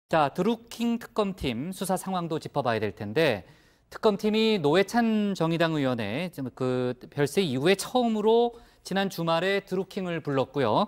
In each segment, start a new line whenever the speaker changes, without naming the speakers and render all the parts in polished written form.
자, 드루킹 특검팀 수사 상황도 짚어봐야 될 텐데 특검팀이 노회찬 정의당 의원의 그 별세 이후에 처음으로 지난 주말에 드루킹을 불렀고요.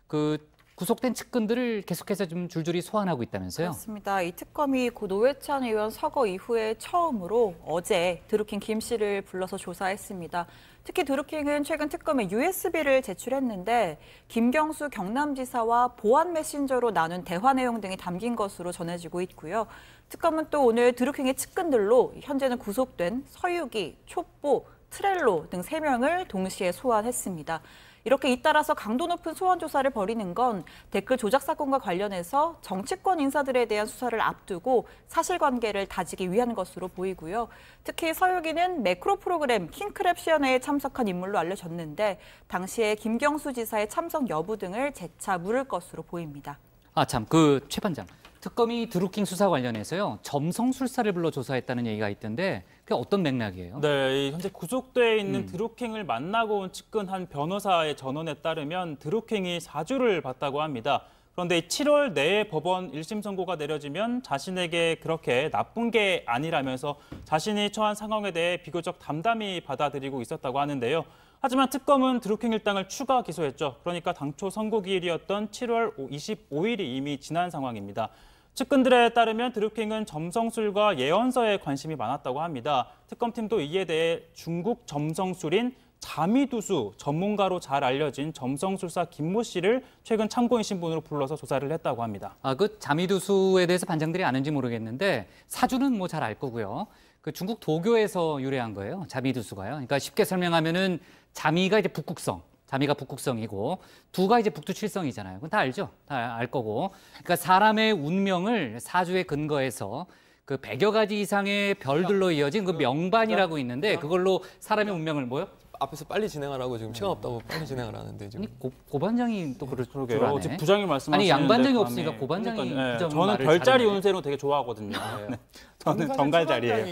그 구속된 측근들을 계속해서 좀 줄줄이 소환하고 있다면서요?
그렇습니다. 이 특검이 고 노회찬 의원 서거 이후에 처음으로 어제 드루킹 김 씨를 불러서 조사했습니다. 특히 드루킹은 최근 특검에 USB를 제출했는데 김경수 경남지사와 보안 메신저로 나눈 대화 내용 등이 담긴 것으로 전해지고 있고요. 특검은 또 오늘 드루킹의 측근들로 현재는 구속된 서유기, 촛보, 트렐로 등 3명을 동시에 소환했습니다. 이렇게 잇따라서 강도 높은 소환 조사를 벌이는 건 댓글 조작 사건과 관련해서 정치권 인사들에 대한 수사를 앞두고 사실관계를 다지기 위한 것으로 보이고요. 특히 서유기는 매크로 프로그램 킹크랩 시연회에 참석한 인물로 알려졌는데 당시에 김경수 지사의 참석 여부 등을 재차 물을 것으로 보입니다.
아, 참, 최 반장. 특검이 드루킹 수사 관련해서요. 점성술사를 불러 조사했다는 얘기가 있던데 그게 어떤 맥락이에요?
네, 현재 구속돼 있는 드루킹을 만나고 온 측근 한 변호사의 전원에 따르면 드루킹이 사주를 봤다고 합니다. 그런데 7월 내에 법원 1심 선고가 내려지면 자신에게 그렇게 나쁜 게 아니라면서 자신이 처한 상황에 대해 비교적 담담히 받아들이고 있었다고 하는데요. 하지만 특검은 드루킹 일당을 추가 기소했죠. 그러니까 당초 선고기일이었던 7월 25일이 이미 지난 상황입니다. 측근들에 따르면 드루킹은 점성술과 예언서에 관심이 많았다고 합니다. 특검팀도 이에 대해 중국 점성술인 자미두수 전문가로 잘 알려진 점성술사 김모 씨를 최근 참고인 신분으로 불러서 조사를 했다고 합니다.
아, 그 자미두수에 대해서 반장들이 아는지 모르겠는데 사주는 뭐 잘 알 거고요. 그 중국 도교에서 유래한 거예요. 자미두수가요. 그러니까 쉽게 설명하면은 자미가 이제 북극성. 자미가 북극성이고 두가 이제 북두칠성이잖아요. 그건 다 알죠? 다 알 거고. 그러니까 사람의 운명을 사주에 근거해서 그 100여 가지 이상의 별들로 이어진 그 명반이라고 있는데 그걸로 사람의 운명을 뭐요?
앞에서 빨리 진행하라고 지금 시간 없다고 빨리 진행을 하는데 지금.
아니 고반장이 또 그럴 줄 아네.
지금 부장이 말씀하시는데
아니 양반장이 없으니까 고반장이
그러니까요. 저는 별자리 운세로 되게 좋아하거든요. 네. 저는 정갈자리예요.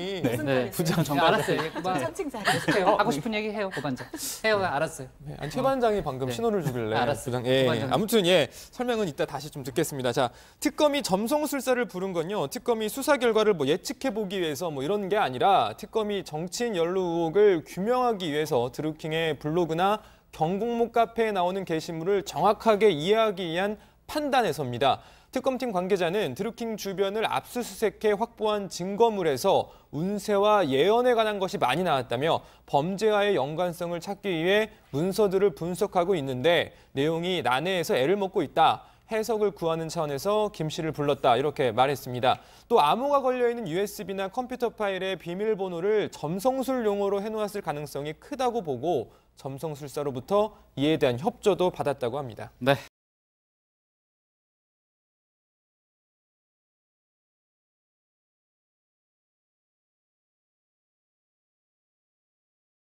네.
부장
네,
정갈자리.
알았어요.
천칭자리.
하고 싶은 얘기 해요, 고반장. 해요, 알았어요.
네, 아니 최 반장이 방금 신호를 주길래.
알았어요.
부장, 예,
고반장.
아무튼 설명은 이따 다시 좀 듣겠습니다. 자, 특검이 점성술사를 부른 건요. 특검이 수사 결과를 예측해 보기 위해서 이런 게 아니라 특검이 정치인 연루 의혹을 규명하기 위해서 드루킹의 블로그나 경공목 카페에 나오는 게시물을 정확하게 이해하기 위한 판단에서입니다. 특검팀 관계자는 드루킹 주변을 압수수색해 확보한 증거물에서 운세와 예언에 관한 것이 많이 나왔다며 범죄와의 연관성을 찾기 위해 문서들을 분석하고 있는데 내용이 난해해서 애를 먹고 있다. 해석을 구하는 차원에서 김 씨를 불렀다 이렇게 말했습니다. 또 암호가 걸려있는 USB나 컴퓨터 파일의 비밀번호를 점성술 용어로 해놓았을 가능성이 크다고 보고 점성술사로부터 이에 대한 협조도 받았다고 합니다.
네.